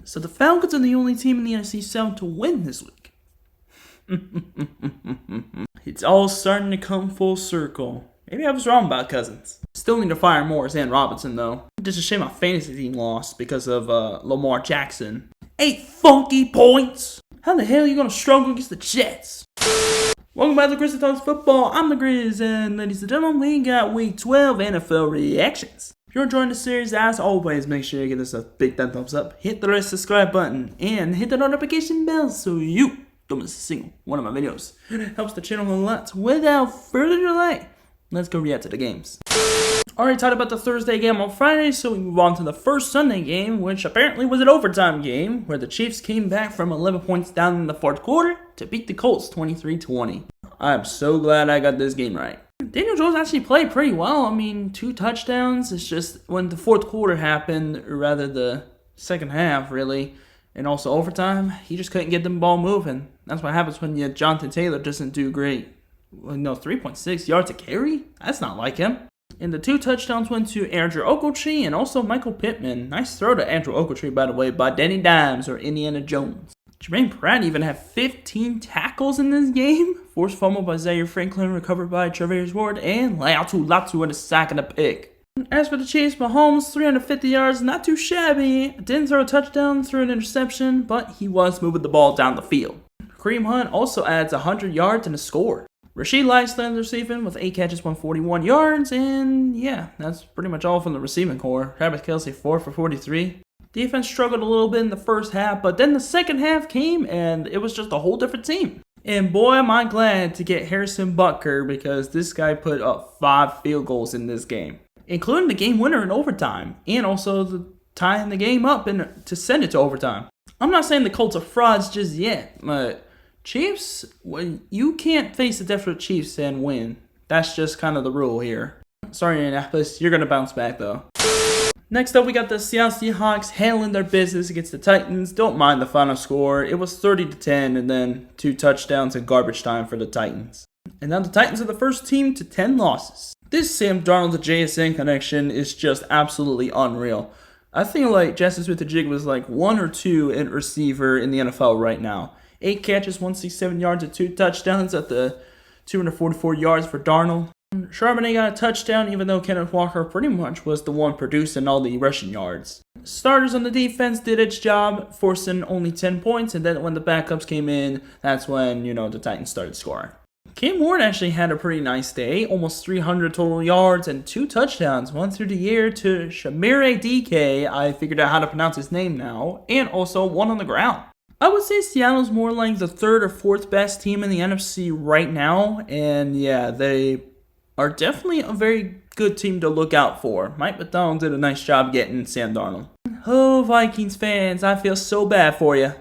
So the Falcons are the only team in the NFC South to win this week. It's all starting to come full circle. Maybe I was wrong about Cousins. Still need to fire Morris and Robinson, though. Just a shame my fantasy team lost because of Lamar Jackson. 8 funky points! How the hell are you going to struggle against the Jets? Welcome back to Chris Talks Football. I'm the Grizz, and ladies and gentlemen, we got Week 12 NFL reactions. If you're enjoying the series, as always, make sure you give this a big thumbs up, hit the red subscribe button, and hit the notification bell so you don't miss a single one of my videos. It helps the channel a lot. Without further delay, let's go react to the games. Already talked about the Thursday game on Friday, so we move on to the first Sunday game, which apparently was an overtime game, where the Chiefs came back from 11 points down in the fourth quarter to beat the Colts 23-20. I'm so glad I got this game right. Daniel Jones actually played pretty well. I mean, 2 touchdowns. It's just when the fourth quarter happened, or rather the second half, really, and also overtime, he just couldn't get the ball moving. That's what happens when Jonathan Taylor doesn't do great. Well, no, 3.6 yards a carry? That's not like him. And the 2 touchdowns went to Andrew Ogletree and also Michael Pittman. Nice throw to Andrew Ogletree, by the way, by Danny Dimes or Indiana Jones. Jermaine Pratt even had 15 tackles in this game. Forced fumble by Zaire Franklin, recovered by Travis Ward, and Latu with a sack and a pick. As for the Chiefs, Mahomes, 350 yards, not too shabby. Didn't throw a touchdown, threw an interception, but he was moving the ball down the field. Kareem Hunt also adds 100 yards and a score. Rashid Rice led the receiving with 8 catches, 141 yards, and yeah, that's pretty much all from the receiving core. Travis Kelce, 4 for 43. Defense struggled a little bit in the first half, but then the second half came, and it was just a whole different team. And boy, am I glad to get Harrison Butker, because this guy put up 5 field goals in this game, including the game winner in overtime, and also tying the game up and to send it to overtime. I'm not saying the Colts are frauds just yet, but Chiefs, you can't face the desperate Chiefs and win. That's just kind of the rule here. Sorry, Indianapolis, you're going to bounce back, though. Next up, we got the Seattle Seahawks handling their business against the Titans. Don't mind the final score. It was 30-10, and then 2 touchdowns and garbage time for the Titans. And now the Titans are the first team to 10 losses. This Sam Darnold to JSN connection is just absolutely unreal. I feel like Jackson Smith-Njigba was like 1 or 2 in receiver in the NFL right now. 8 catches, 167 yards, and 2 touchdowns at the 244 yards for Darnold. Charbonnet got a touchdown, even though Kenneth Walker pretty much was the one producing all the rushing yards. Starters on the defense did its job, forcing only 10 points, and then when the backups came in, that's when, the Titans started scoring. Cam Ward actually had a pretty nice day, almost 300 total yards and 2 touchdowns, one through the air to Shamire DK, I figured out how to pronounce his name now, and also 1 on the ground. I would say Seattle's more like the 3rd or 4th best team in the NFC right now, and yeah, they are definitely a very good team to look out for. Mike McDonald did a nice job getting Sam Darnold. Oh, Vikings fans, I feel so bad for you.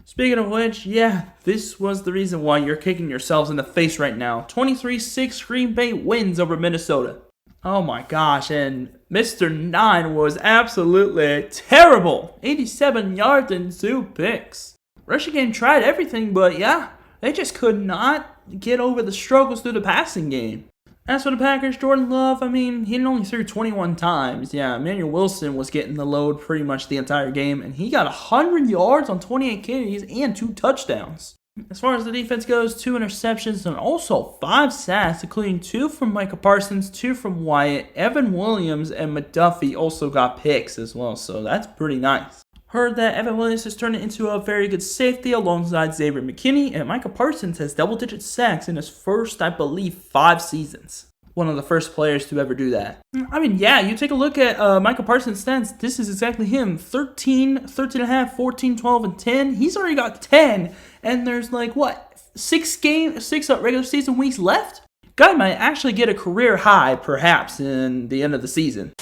Speaking of which, yeah, this was the reason why you're kicking yourselves in the face right now. 23-6 Green Bay wins over Minnesota. Oh my gosh, and Mr. 9 was absolutely terrible. 87 yards and 2 picks. Rushing game tried everything, but yeah, they just could not get over the struggles through the passing game. As for the Packers, Jordan Love, he only threw 21 times. Yeah, Emmanuel Wilson was getting the load pretty much the entire game, and he got 100 yards on 28 carries and 2 touchdowns. As far as the defense goes, 2 interceptions and also 5 sacks, including 2 from Micah Parsons, 2 from Wyatt, Evan Williams, and McDuffie also got picks as well, so that's pretty nice. Heard that Evan Williams has turned into a very good safety alongside Xavier McKinney, and Micah Parsons has double-digit sacks in his first, I believe, 5 seasons. One of the first players to ever do that. Yeah, you take a look at Micah Parsons' stats. This is exactly him. 13, 13.5, 14, 12, and 10. He's already got 10, and there's 6 regular season weeks left? Guy might actually get a career high, perhaps, in the end of the season.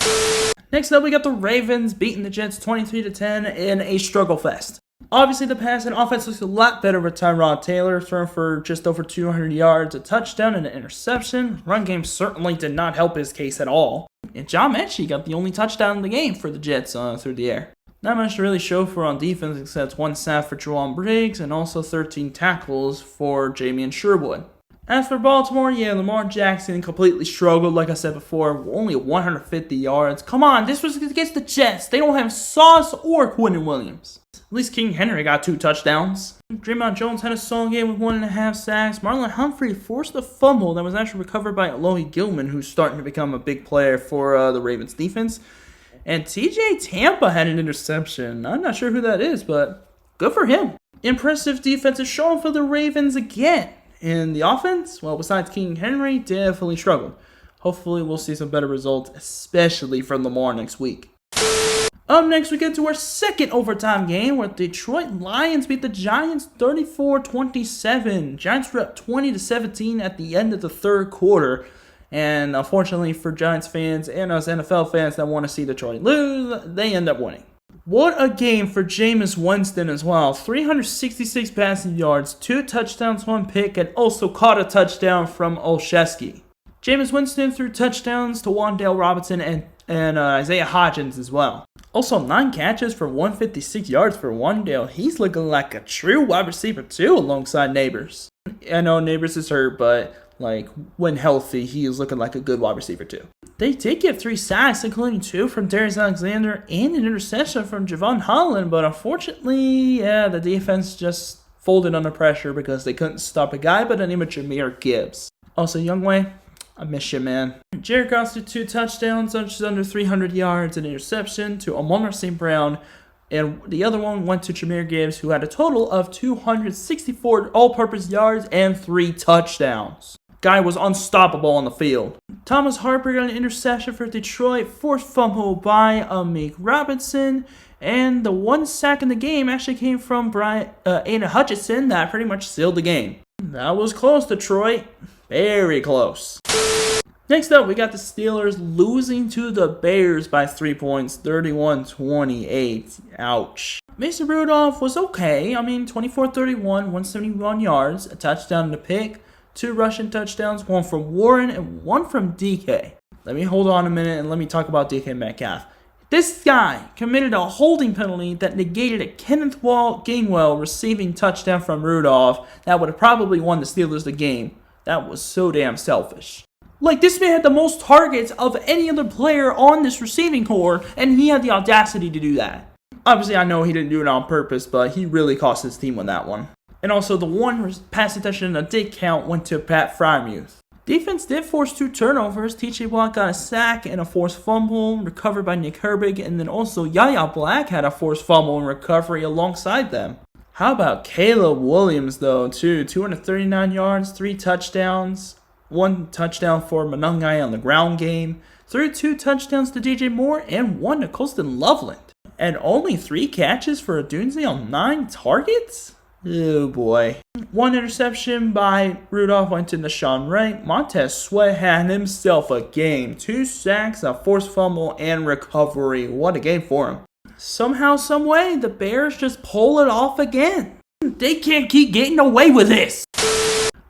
Next up, we got the Ravens beating the Jets 23-10 in a struggle fest. Obviously, the passing offense looks a lot better with Tyrod Taylor, throwing for just over 200 yards, a touchdown, and an interception. Run game certainly did not help his case at all. And John Mechie got the only touchdown in the game for the Jets through the air. Not much to really show for on defense except 1 sack for Jawan Briggs and also 13 tackles for Jamian Sherwood. As for Baltimore, yeah, Lamar Jackson completely struggled, like I said before, only 150 yards. Come on, this was against the Jets. They don't have Sauce or Quentin Williams. At least King Henry got 2 touchdowns. Draymond Jones had a solid game with 1.5 sacks. Marlon Humphrey forced a fumble that was actually recovered by Alohi Gilman, who's starting to become a big player for the Ravens defense. And TJ Tampa had an interception. I'm not sure who that is, but good for him. Impressive defensive showing for the Ravens again. And the offense, well, besides King Henry, definitely struggled. Hopefully, we'll see some better results, especially from Lamar next week. Up next, we get to our second overtime game where Detroit Lions beat the Giants 34-27. Giants were up 20-17 at the end of the third quarter. And unfortunately for Giants fans and us NFL fans that want to see Detroit lose, they end up winning. What a game for Jameis Winston as well. 366 passing yards, 2 touchdowns, 1 pick, and also caught a touchdown from Olszewski. Jameis Winston threw touchdowns to Wan'Dale Robinson and Isaiah Hodgins as well. Also, 9 catches for 156 yards for Wan'Dale. He's looking like a true wide receiver too alongside Neighbors. I know Neighbors is hurt, but when healthy, he is looking like a good wide receiver too. They did get 3 sacks, including 2 from Darius Alexander and an interception from Javon Holland, but unfortunately, the defense just folded under pressure because they couldn't stop a guy by the name of Jahmyr Gibbs. Also, Youngway, I miss you, man. Jared Goff threw 2 touchdowns, just under 300 yards, an interception to Amon St. Brown, and the other one went to Jahmyr Gibbs, who had a total of 264 all-purpose yards and 3 touchdowns. Guy was unstoppable on the field. Thomas Harper got an interception for Detroit, forced fumble by Amik Robinson, and the 1 sack in the game actually came from Aiden Hutchinson that pretty much sealed the game. That was close, Detroit. Very close. Next up, we got the Steelers losing to the Bears by 3 points, 31-28. Ouch. Mason Rudolph was okay. 24-31, 171 yards, a touchdown and a pick. 2 rushing touchdowns, 1 from Warren and 1 from DK. Let me hold on a minute and let me talk about DK Metcalf. This guy committed a holding penalty that negated a Kenneth Gainwell receiving touchdown from Rudolph that would have probably won the Steelers the game. That was so damn selfish. This man had the most targets of any other player on this receiving corps, and he had the audacity to do that. Obviously, I know he didn't do it on purpose, but he really cost his team with that one. And also, the 1 passing touchdown that did count went to Pat Freiermuth. Defense did force 2 turnovers. TJ Watt got a sack and a forced fumble, recovered by Nick Herbig, and then also Yaya Black had a forced fumble and recovery alongside them. How about Caleb Williams, though, too? 239 yards, 3 touchdowns, 1 touchdown for Monangai on the ground game, 2 touchdowns to DJ Moore, and 1 to Colston Loveland. And only 3 catches for Odunze on 9 targets? Oh boy. 1 interception by Rudolph went to Nashawn Wright. Montez Sweat had himself a game. 2 sacks, a forced fumble, and recovery. What a game for him. Somehow, someway, the Bears just pull it off again. They can't keep getting away with this.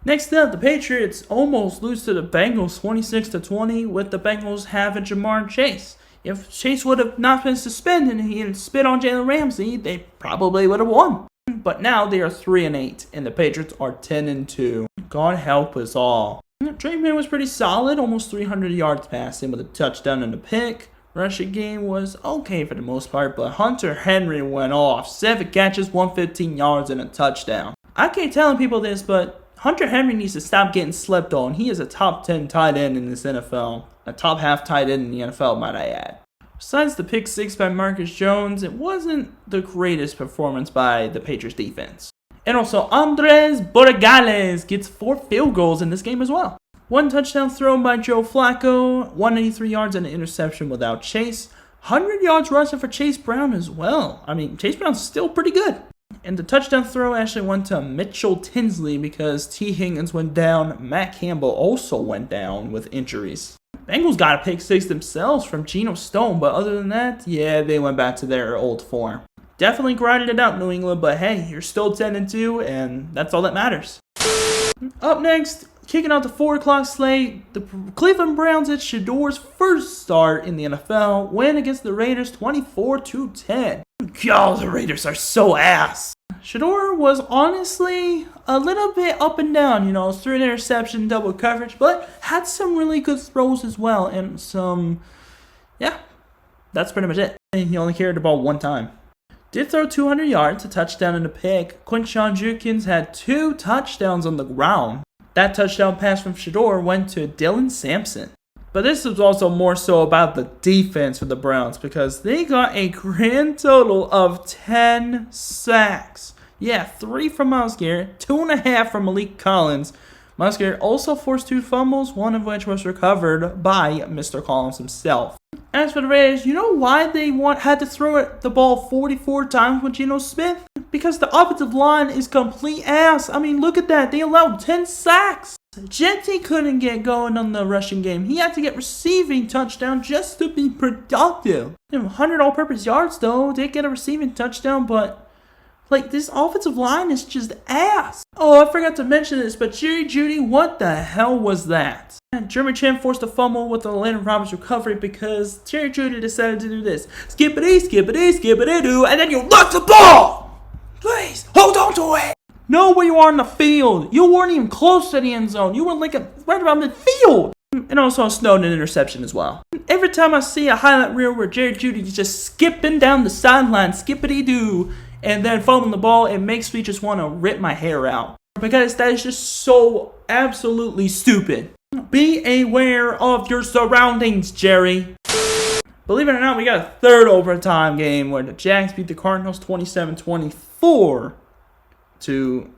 Next up, the Patriots almost lose to the Bengals 26-20 with the Bengals having Jamar Chase. If Chase would have not been suspended and he had spit on Jalen Ramsey, they probably would have won. But now they are 3-8, and the Patriots are 10-2. God help us all. Trey Man was pretty solid, almost 300 yards passing with a touchdown and a pick. Rushing game was okay for the most part, but Hunter Henry went off. 7 catches, 115 yards, and a touchdown. I keep telling people this, but Hunter Henry needs to stop getting slept on. He is a top 10 tight end in this NFL. A top half tight end in the NFL, might I add. Besides the pick 6 by Marcus Jones, it wasn't the greatest performance by the Patriots defense. And also, Andres Borregales gets 4 field goals in this game as well. 1 touchdown thrown by Joe Flacco, 183 yards and an interception without Chase. 100 yards rushing for Chase Brown as well. Chase Brown's still pretty good. And the touchdown throw actually went to Mitchell Tinsley because T. Higgins went down. Matt Campbell also went down with injuries. Bengals got a pick 6 themselves from Geno Stone, but other than that, they went back to their old form. Definitely grinded it out, New England, but hey, you're still 10-2, and that's all that matters. Up next, kicking out the 4 o'clock slate, the Cleveland Browns at Shador's first start in the NFL, win against the Raiders 24-10. God, the Raiders are so ass. Shador was honestly a little bit up and down, threw an interception, double coverage, but had some really good throws as well, and that's pretty much it. He only carried the ball one time. Did throw 200 yards, a touchdown and a pick. Quinshon Judkins had 2 touchdowns on the ground. That touchdown pass from Shador went to Dylan Sampson. But this was also more so about the defense for the Browns because they got a grand total of 10 sacks. Yeah, 3 from Myles Garrett, 2.5 from Malik Collins. Myles Garrett also forced 2 fumbles, one of which was recovered by Mr. Collins himself. As for the Raiders, you know why they had to throw the ball 44 times with Geno Smith? Because the offensive line is complete ass. I mean, look at that. They allowed 10 sacks. Genty couldn't get going on the rushing game. He had to get receiving touchdown just to be productive. 100 all-purpose yards, though. Did get a receiving touchdown, but this offensive line is just ass. Oh, I forgot to mention this, but Jerry Jeudy, what the hell was that? And Jeremy Chin forced a fumble with the Landon Roberts recovery because Jerry Jeudy decided to do this. Skippity, skippity, skippity-doo, and then you lost the ball! Please, hold on to it! Know where you are in the field. You weren't even close to the end zone. You were right around midfield. And also a Snowden interception as well. Every time I see a highlight reel where Jerry Jeudy is just skipping down the sideline, skippity-doo, and then fumbling the ball, it makes me just want to rip my hair out. Because that is just so absolutely stupid. Be aware of your surroundings, Jerry. Believe it or not, we got a third overtime game where the Jags beat the Cardinals 27-24 to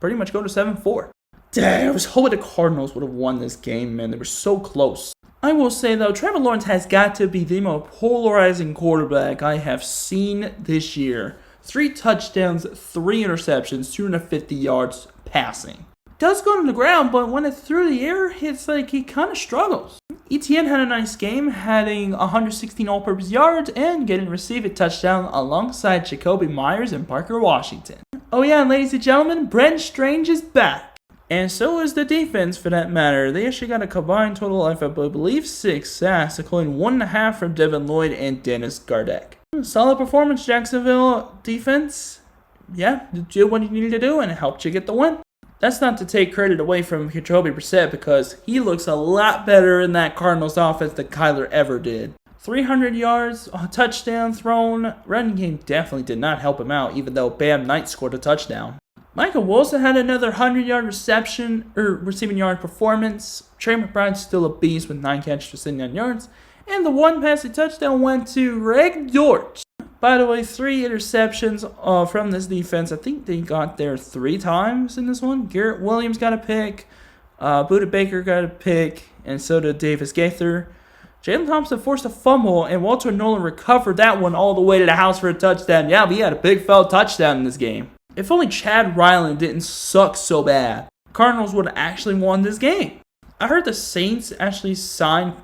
pretty much go to 7-4. Damn, I was hoping the Cardinals would have won this game, man. They were so close. I will say, though, Trevor Lawrence has got to be the most polarizing quarterback I have seen this year. 3 touchdowns, 3 interceptions, 250 yards passing. Does go to the ground, but when it's through the air, it's like he kind of struggles. ETN had a nice game, having 116 all-purpose yards and getting received a touchdown alongside Jacoby Myers and Parker Washington. Oh yeah, and ladies and gentlemen, Brent Strange is back. And so is the defense, for that matter. They actually got a combined total of, I believe, 6 sacks, including 1.5 from Devin Lloyd and Dennis Gardeck. Solid performance, Jacksonville defense. Yeah, you did what you needed to do, and it helped you get the win. That's not to take credit away from Jacoby Brissett, because he looks a lot better in that Cardinals offense than Kyler ever did. 300 yards, a touchdown thrown. Running game definitely did not help him out, even though Bam Knight scored a touchdown. Michael Wilson had another 100-yard receiving yard performance. Trey McBride's still a beast with 9 catches for 79 yards. And the one passing touchdown went to Greg Dortch. By the way, 3 interceptions from this defense. I think they got there 3 times in this one. Garrett Williams got a pick. Budda Baker got a pick. And so did Davis Gaither. Jalen Thompson forced a fumble, and Walter Nolan recovered that one all the way to the house for a touchdown. Yeah, but he had a big fella touchdown in this game. If only Chad Ryland didn't suck so bad, Cardinals would have actually won this game. I heard the Saints actually signed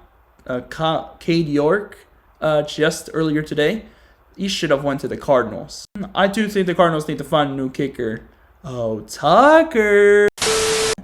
Cade York just earlier today. He should have went to the Cardinals. I do think the Cardinals need to find a new kicker. Oh, Tucker.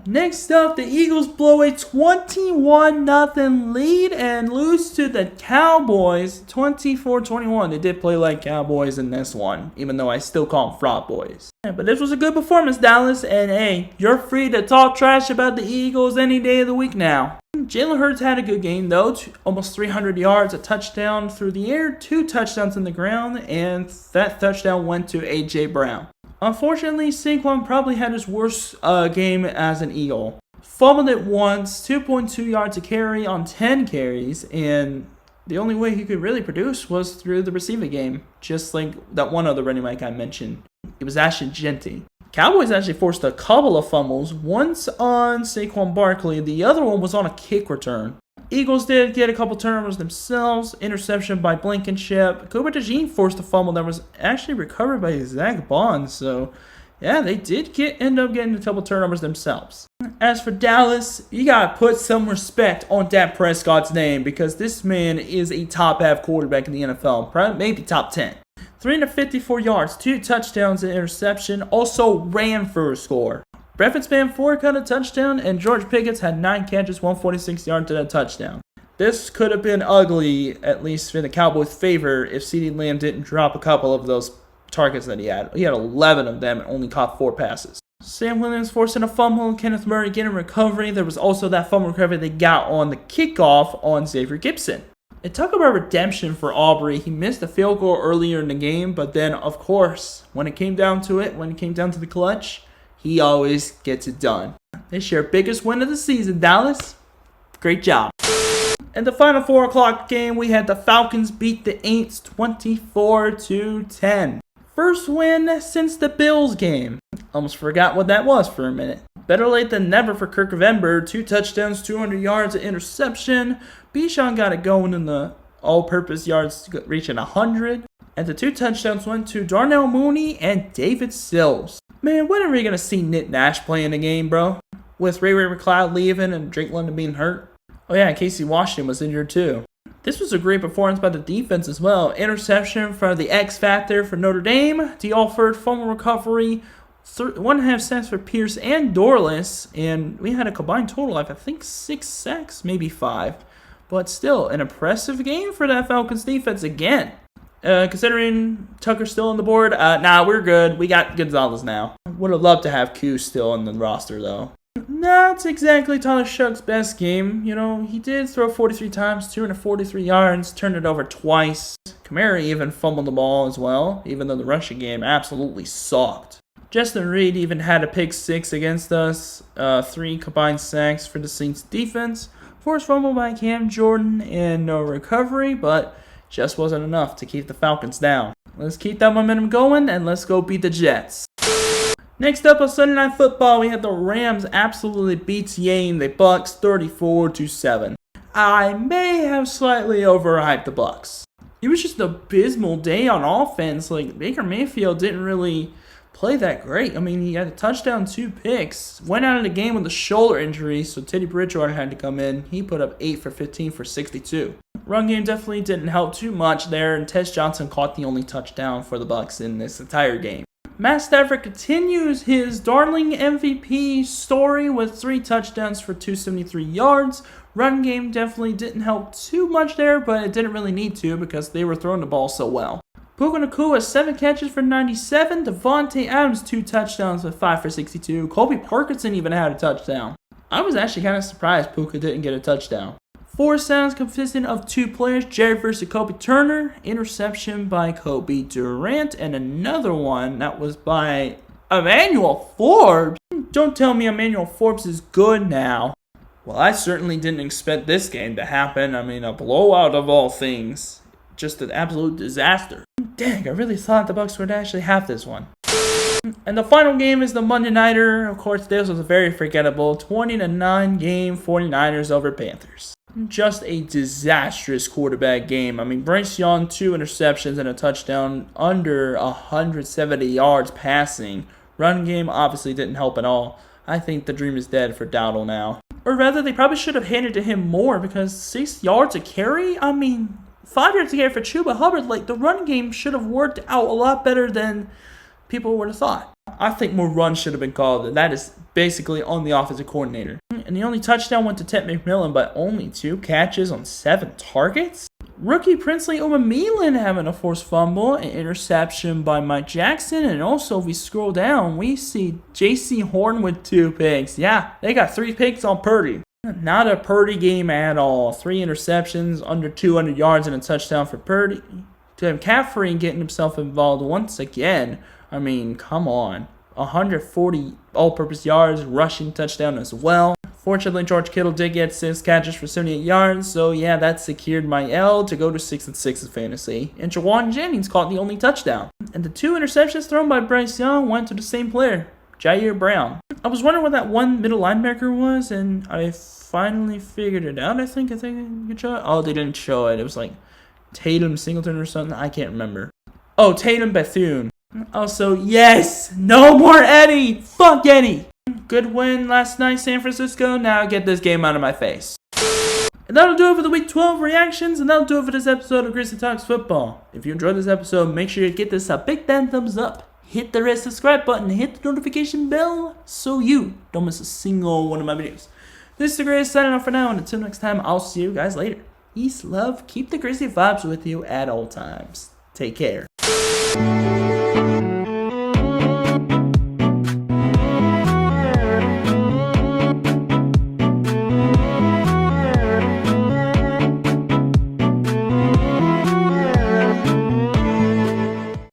Next up, the Eagles blow a 21-0 lead and lose to the Cowboys 24-21. They did play like Cowboys in this one, even though I still call them fraud boys. Yeah, but this was a good performance, Dallas, and hey, you're free to talk trash about the Eagles any day of the week now. Jalen Hurts had a good game, though. Almost 300 yards, a touchdown through the air, 2 touchdowns in the ground, and that touchdown went to A.J. Brown. Unfortunately, Saquon probably had his worst game as an Eagle. Fumbled it once, 2.2 yards a carry on 10 carries, and the only way he could really produce was through the receiving game, just like that one other running back I mentioned. It was Ashton Genty. Cowboys actually forced a couple of fumbles, once on Saquon Barkley, the other one was on a kick return. Eagles did get a couple turnovers themselves, interception by Blankenship. Cooper DeJean forced a fumble that was actually recovered by Zach Bond, so yeah, they did end up getting a couple turnovers themselves. As for Dallas, you gotta put some respect on Dak Prescott's name, because this man is a top half quarterback in the NFL, probably maybe top 10. 354 yards, 2 touchdowns and interception, also ran for a score. Brevin Spann got a touchdown, and George Pickens had 9 catches, 146 yards and a touchdown. This could have been ugly, at least in the Cowboys' favor, if CeeDee Lamb didn't drop a couple of those targets that he had. He had 11 of them and only caught 4 passes. Sam Williams forcing a fumble, Kenneth Murray getting recovery. There was also that fumble recovery they got on the kickoff on Xavier Gibson. It talk about redemption for Aubrey. He missed a field goal earlier in the game, but then, of course, when it came down to the clutch, he always gets it done. They share biggest win of the season, Dallas. Great job. In the final 4 o'clock game, we had the Falcons beat the Aints 24-10. First win since the Bills game. Almost forgot what that was for a minute. Better late than never for Kirk Vember. 2 touchdowns, 200 yards, an interception. Bijan got it going in the all-purpose yards, reaching 100. And the 2 touchdowns went to Darnell Mooney and David Sills. Man, when are we going to see Nick Nash play in the game, bro? With Ray McCloud leaving and Drake London being hurt. Oh yeah, Casey Washington was injured too. This was a great performance by the defense as well. Interception for the X Factor for Notre Dame. D. Alford, fumble recovery. 1.5 sacks for Pierce and Dorless. And we had a combined total of, I think, 6 sacks, maybe 5. But still, an impressive game for that Falcons defense again. Considering Tucker's still on the board, nah, we're good. We got Gonzalez now. Would have loved to have Q still on the roster, though. Not exactly Tyler Shuck's best game. You know, he did throw 43 times, 243 yards, turned it over twice. Kamara even fumbled the ball as well, even though the rushing game absolutely sucked. Justin Reed even had a pick 6 against us. 3 combined sacks for the Saints defense. Forced fumble by Cam Jordan and no recovery, but just wasn't enough to keep the Falcons down. Let's keep that momentum going and let's go beat the Jets. Next up on Sunday Night Football, we had the Rams absolutely BTAing the Bucks 34-7. I may have slightly overhyped the Bucks. It was just an abysmal day on offense. Like, Baker Mayfield didn't really play that great. I mean, he had a touchdown, 2 picks. Went out of the game with a shoulder injury, so Teddy Bridgewater had to come in. He put up 8 for 15 for 62. Run game definitely didn't help too much there, and Tess Johnson caught the only touchdown for the Bucks in this entire game. Matt Stafford continues his darling MVP story with 3 touchdowns for 273 yards. Run game definitely didn't help too much there, but it didn't really need to because they were throwing the ball so well. Puka Nacua, 7 catches for 97. Devontae Adams, 2 touchdowns with 5 for 62. Colby Parkinson even had a touchdown. I was actually kind of surprised Puka didn't get a touchdown. 4 sounds consisting of 2 players, Jared versus Kobe Turner, interception by Kobe Durant, and another one that was by Emmanuel Forbes. Don't tell me Emmanuel Forbes is good now. Well, I certainly didn't expect this game to happen. I mean, a blowout of all things. Just an absolute disaster. Dang, I really thought the Bucs would actually have this one. And the final game is the Monday Nighter. Of course, this was very forgettable. 20-9 game, 49ers over Panthers. Just a disastrous quarterback game. I mean, Bryce Young, 2 interceptions and a touchdown, under 170 yards passing. Run game obviously didn't help at all. I think the dream is dead for Dowdle now. Or rather, they probably should have handed to him more because 6 yards a carry? I mean, 5 yards a carry for Chuba Hubbard. Like, the run game should have worked out a lot better than people would have thought. I think more runs should have been called, and that is basically on the offensive coordinator. And the only touchdown went to Ted McMillan, but only 2 catches on 7 targets. Rookie Princely Umamelan having a forced fumble, an interception by Mike Jackson, and also if we scroll down, we see J.C. Horn with 2 picks. Yeah, they got 3 picks on Purdy. Not a Purdy game at all. 3 interceptions, under 200 yards, and a touchdown for Purdy. McCaffrey getting himself involved once again. I mean, come on. 140 all-purpose yards, rushing touchdown as well. Fortunately, George Kittle did get 6 catches for 78 yards, so yeah, that secured my L to go to 6-6 in fantasy. And Jawan Jennings caught the only touchdown. And the 2 interceptions thrown by Bryce Young went to the same player, Jair Brown. I was wondering what that one middle linebacker was, and I finally figured it out, I think you could show it. Oh, they didn't show it. It was like Tatum Singleton or something. I can't remember. Oh, Tatum Bethune. Also, yes! No more Eddie! Fuck Eddie! Good win last night, San Francisco. Now get this game out of my face. And that'll do it for the Week 12 reactions, and that'll do it for this episode of Grizzly Talks Football. If you enjoyed this episode, make sure you get this a big damn thumbs up. Hit the red subscribe button, hit the notification bell, so you don't miss a single one of my videos. This is the Grizz signing off for now, and until next time, I'll see you guys later. Peace, love, keep the Grizzly vibes with you at all times. Take care.